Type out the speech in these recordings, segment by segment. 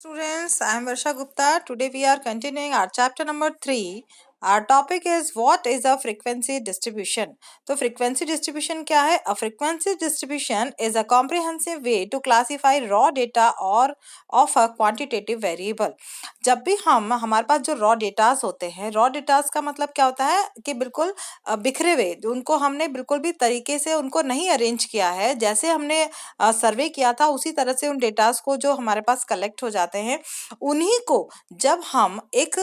Students, I am Varsha Gupta. Today we are continuing our chapter number 3. Our topic is what is a frequency distribution. तो frequency distribution क्या है? A frequency distribution is a comprehensive way to classify raw data or of a quantitative variable. जब भी हमारे पास जो raw datas होते हैं, raw datas का मतलब क्या होता है कि बिल्कुल बिखरे हुए, उनको हमने बिल्कुल भी तरीके से उनको नहीं अरेंज किया है, जैसे हमने सर्वे किया था उसी तरह से उन डेटास को जो हमारे पास कलेक्ट हो जाते हैं, उन्हीं को जब हम एक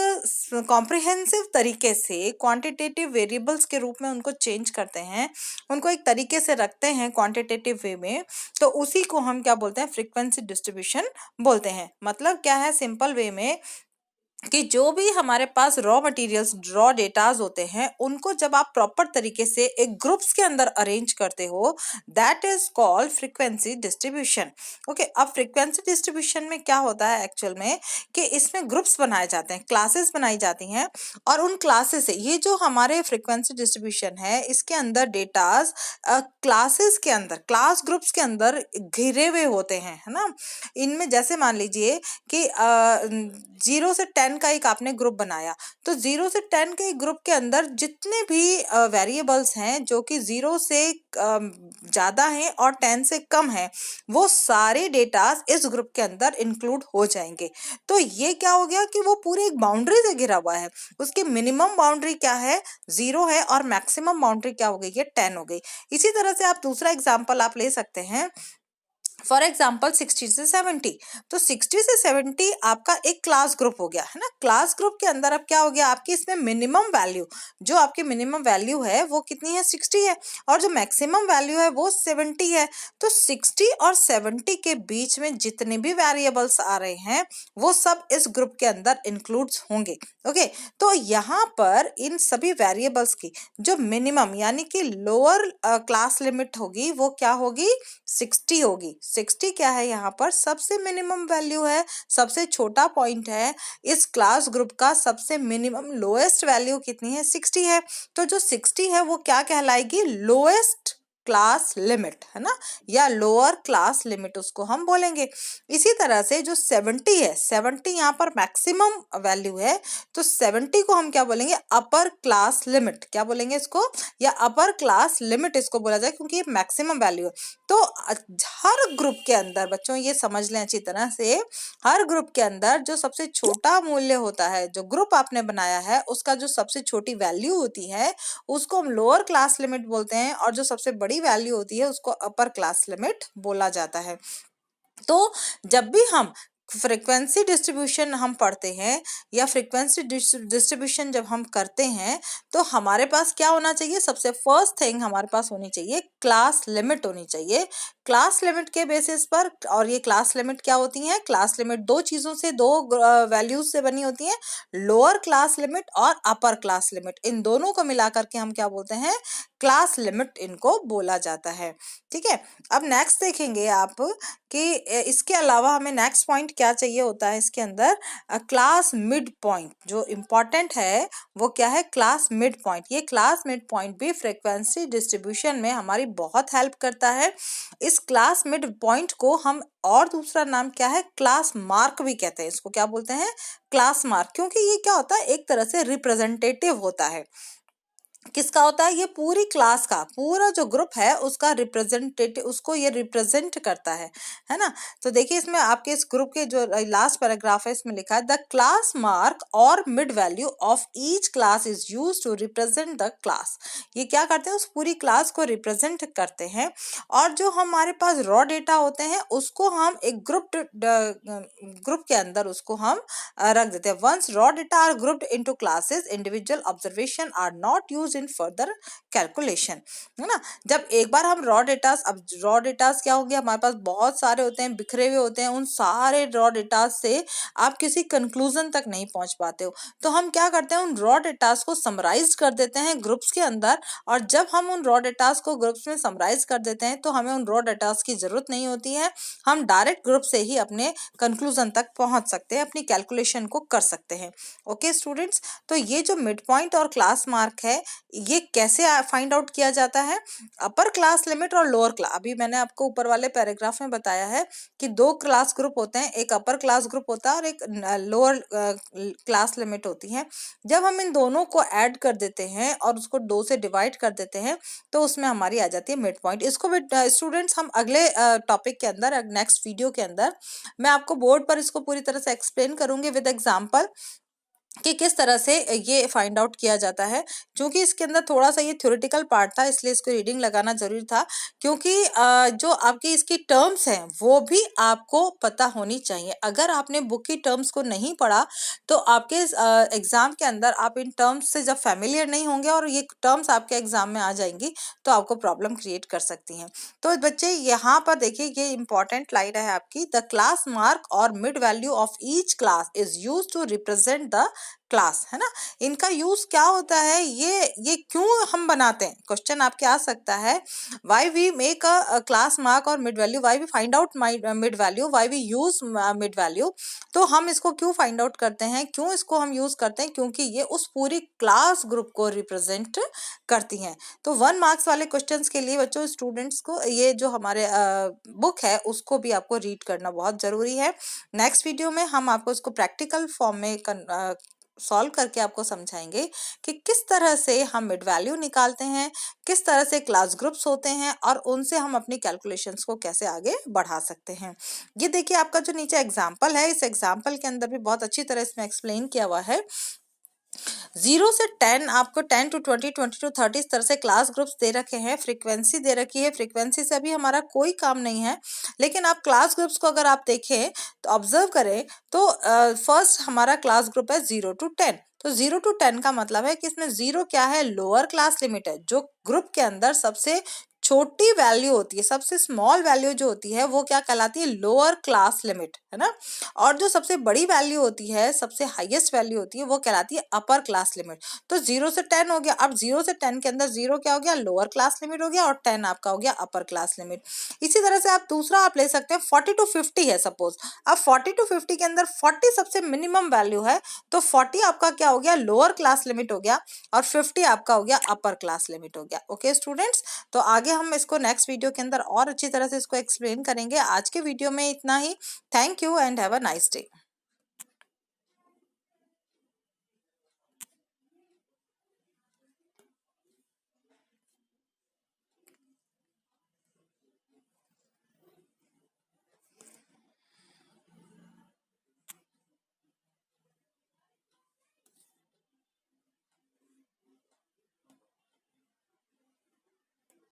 कॉम्प्रिहेंसिव तरीके से क्वांटिटेटिव वेरिएबल्स के रूप में उनको चेंज करते हैं, उनको एक तरीके से रखते हैं क्वांटिटेटिव वे में, तो उसी को हम क्या बोलते हैं? फ्रीक्वेंसी डिस्ट्रीब्यूशन बोलते हैं। मतलब क्या है सिंपल वे में कि जो भी हमारे पास रॉ मटेरियल्स रॉ डेटाज होते हैं, उनको जब आप प्रॉपर तरीके से एक ग्रुप्स के अंदर अरेंज करते हो, that is called frequency distribution. Okay, अब फ्रीक्वेंसी डिस्ट्रीब्यूशन में क्या होता है एक्चुअल में कि इसमें ग्रुप्स बनाए जाते हैं, क्लासेस बनाई जाती हैं, और उन क्लासेस से ये जो हमारे फ्रीक्वेंसी डिस्ट्रीब्यूशन है, इसके अंदर डेटाज क्लासेस के अंदर, क्लास ग्रुप्स के अंदर घिरे हुए होते हैं, है ना। इनमें जैसे मान लीजिए कि 0 से 10 का एक आपने ग्रुप बनाया, तो 0 से 10 के ग्रुप के अंदर जितने भी वेरिएबल्स हैं जो कि 0 से ज़्यादा हैं और 10 से कम है, वो सारे डेटास इस ग्रुप के अंदर इंक्लूड हो जाएंगे। तो ये क्या हो गया कि वो पूरे एक बाउंड्री से घिरा हुआ है। उसकी मिनिमम बाउंड्री क्या है? 0 है, और मैक्सिमम बाउंड्री क्या हो गई है? 10 हो गई। इसी तरह से आप दूसरा एग्जाम्पल आप ले सकते हैं, फॉर एग्जाम्पल 60 से 70। तो 60 से 70 आपका एक क्लास ग्रुप हो गया, है ना। क्लास ग्रुप के अंदर अब क्या हो गया, आपकी इसमें मिनिमम वैल्यू, जो आपकी मिनिमम वैल्यू है वो कितनी है? 60 है, और जो मैक्सिमम वैल्यू है वो 70 है। तो 60 और 70 के बीच में जितने भी वेरिएबल्स आ रहे हैं, वो सब इस ग्रुप के अंदर इंक्लूड्स होंगे। ओके, तो यहाँ पर इन सभी वेरिएबल्स की जो मिनिमम यानी कि लोअर क्लास लिमिट होगी, वो क्या होगी? 60 होगी। 60 क्या है? यहाँ पर सबसे मिनिमम वैल्यू है, सबसे छोटा पॉइंट है इस क्लास ग्रुप का। सबसे मिनिमम लोएस्ट वैल्यू कितनी है? 60 है। तो जो 60 है वो क्या कहलाएगी? लोएस्ट क्लास लिमिट, है ना, या लोअर क्लास लिमिट उसको हम बोलेंगे। इसी तरह से जो 70 है, 70 यहाँ पर मैक्सिमम वैल्यू है, तो 70 को हम क्या बोलेंगे? Upper class limit. क्या बोलेंगे इसको? या अपर क्लास लिमिट इसको बोला जाए, क्योंकि ये मैक्सिमम वैल्यू है। तो हर ग्रुप के अंदर बच्चों ये समझ लें अच्छी तरह से, हर ग्रुप के अंदर जो सबसे छोटा मूल्य होता है, जो ग्रुप आपने बनाया है उसका जो सबसे छोटी वैल्यू होती है, उसको हम लोअर क्लास लिमिट बोलते हैं, और जो सबसे बड़ी वैल्यू होती है उसको अपर क्लास लिमिट बोला जाता है। तो जब भी हम फ्रीक्वेंसी डिस्ट्रीब्यूशन हम पढ़ते हैं या फ्रीक्वेंसी डिस्ट्रीब्यूशन जब हम करते हैं, तो हमारे पास क्या होना चाहिए? सबसे फर्स्ट थिंग हमारे पास होनी चाहिए क्लास लिमिट होनी चाहिए। क्लास लिमिट के बेसिस पर, और ये क्लास लिमिट क्या होती है? क्लास लिमिट दो चीजों से, दो वैल्यूज से बनी होती है, लोअर क्लास लिमिट और अपर क्लास लिमिट। इन दोनों को मिला करके हम क्या बोलते हैं? क्लास लिमिट इनको बोला जाता है। ठीक है, अब नेक्स्ट देखेंगे आप कि इसके अलावा हमें नेक्स्ट पॉइंट क्या चाहिए होता है इसके अंदर? Class mid point. जो इम्पोर्टेंट है वो क्या है? Class mid point. ये क्लास मिड पॉइंट भी फ्रीक्वेंसी डिस्ट्रीब्यूशन में हमारी बहुत हेल्प करता है। इस क्लास मिड पॉइंट को हम, और दूसरा नाम क्या है? क्लास मार्क भी कहते हैं। इसको क्या बोलते हैं? Class mark. क्योंकि ये क्या होता है? एक तरह से रिप्रेजेंटेटिव होता है। किसका होता है? ये पूरी क्लास का, पूरा जो ग्रुप है उसका रिप्रेजेंटेटिव, उसको ये रिप्रेजेंट करता है ना। तो देखिए इसमें आपके इस ग्रुप के जो लास्ट पैराग्राफ है, इसमें लिखा है द क्लास मार्क और mid value of each class is used to represent the class. ये क्या करते हैं? उस पूरी क्लास को रिप्रेजेंट करते हैं, और जो हमारे पास रॉ डेटा होते हैं उसको हम एक ग्रुप के अंदर उसको हम रख देते हैं। Once raw data are grouped into classes, individual observation are not used in further calculation, है ना। जब एक बार हम रॉ डेटास, अब रॉ डेटास क्या होंगे? हमारे पास बहुत सारे होते हैं, बिखरे हुए होते हैं। उन सारे रॉ डेटास से आप किसी कंक्लूजन तक नहीं पहुंच पाते हो, तो हम क्या करते हैं? उन रॉ डेटास को समराइज कर देते हैं ग्रुप्स के अंदर, और जब हम उन रॉ डेटास को ग्रुप्स में समराइज कर देते हैं तो हमें उन रॉ डेटास की जरूरत नहीं होती है। हम डायरेक्ट ग्रुप से ही अपने कंक्लूजन तक पहुंच सकते हैं, अपनी कैलकुलेशन को कर सकते हैं। ओके स्टूडेंट्स, तो ये जो मिड पॉइंट और क्लास मार्क है, ये कैसे फाइंड आउट किया जाता है? अपर क्लास लिमिट और लोअर क्लास, अभी मैंने आपको ऊपर वाले पैराग्राफ में बताया है कि दो क्लास ग्रुप होते हैं, एक अपर क्लास ग्रुप होता है और एक लोअर क्लास लिमिट होती है। जब हम इन दोनों को ऐड कर देते हैं और उसको 2 से डिवाइड कर देते हैं तो उसमें हमारी आ जाती है मिड पॉइंट। इसको भी स्टूडेंट्स हम अगले टॉपिक के अंदर, नेक्स्ट वीडियो के अंदर मैं आपको बोर्ड पर इसको पूरी तरह से एक्सप्लेन करूंगी विद एग्जाम्पल कि किस तरह से ये फाइंड आउट किया जाता है। क्योंकि इसके अंदर थोड़ा सा ये थ्योरेटिकल पार्ट था, इसलिए इसको रीडिंग लगाना जरूरी था, क्योंकि जो आपकी इसकी टर्म्स हैं वो भी आपको पता होनी चाहिए। अगर आपने बुक की टर्म्स को नहीं पढ़ा तो आपके एग्जाम के अंदर आप इन टर्म्स से जब फैमिलियर नहीं होंगे और ये टर्म्स आपके एग्जाम में आ जाएंगी तो आपको प्रॉब्लम क्रिएट कर सकती हैं। तो बच्चे यहाँ पर देखिए, ये इंपॉर्टेंट लाइन है आपकी, द क्लास मार्क और mid value of each class is use to represent the class, है ना। इनका यूज क्या होता है, ये क्यों हम बनाते हैं, क्वेश्चन आपके आ सकता है। Why we make a class mark और mid value, why we find out mid value, why we use mid value. तो हम इसको क्यों फाइंड आउट करते हैं, क्यों इसको हम यूज करते हैं, क्योंकि ये उस पूरी क्लास ग्रुप को रिप्रेजेंट करती हैं। तो 1 मार्क्स वाले क्वेश्चंस के लिए बच्चों, स्टूडेंट्स को ये जो हमारे बुक है उसको भी आपको रीड करना बहुत जरूरी है। नेक्स्ट वीडियो में हम आपको इसको प्रैक्टिकल फॉर्म में सॉल्व करके आपको समझाएंगे कि किस तरह से हम मिड वैल्यू निकालते हैं, किस तरह से क्लास ग्रुप्स होते हैं और उनसे हम अपनी कैलकुलेशंस को कैसे आगे बढ़ा सकते हैं। ये देखिए आपका जो नीचे एग्जाम्पल है, इस एग्जाम्पल के अंदर भी बहुत अच्छी तरह इसमें एक्सप्लेन किया हुआ है। 0 से 10, आपको 10 to 20, 20 to 30 इस तरह से क्लास ग्रुप्स दे रखे हैं, फ्रीक्वेंसी दे रखी है। फ्रीक्वेंसी से अभी हमारा कोई काम नहीं है, लेकिन आप क्लास ग्रुप्स को अगर आप देखें तो ऑब्जर्व करें तो फर्स्ट हमारा क्लास ग्रुप है 0 to 10। तो 0 to 10 का मतलब है कि इसमें 0 क्या है, लोअर क्लास लिमिट है। जो ग्रुप के अंदर सबसे छोटी वैल्यू होती है, सबसे स्मॉल वैल्यू जो होती है वो क्या कहलाती है, लोअर क्लास लिमिट, है ना। और जो सबसे बड़ी वैल्यू होती है, सबसे हाईएस्ट वैल्यू होती है, वो कहलाती है अपर क्लास लिमिट। तो 0 से 10 हो गया। अब 0 से 10 के अंदर 0 क्या हो गया, लोअर क्लास लिमिट हो गया और 10 आपका हो गया अपर क्लास लिमिट। इसी तरह से आप दूसरा आप ले सकते हैं, 40 to 50 है सपोज। अब 40 to 50 के अंदर 40 सबसे मिनिमम वैल्यू है, तो 40 आपका क्या हो गया, लोअर क्लास लिमिट हो गया और 50 आपका हो गया अपर क्लास लिमिट हो गया। ओके स्टूडेंट्स, तो आगे हम इसको नेक्स्ट वीडियो के अंदर और अच्छी तरह से इसको एक्सप्लेन करेंगे। आज के वीडियो में इतना ही। Thank you and have a nice day.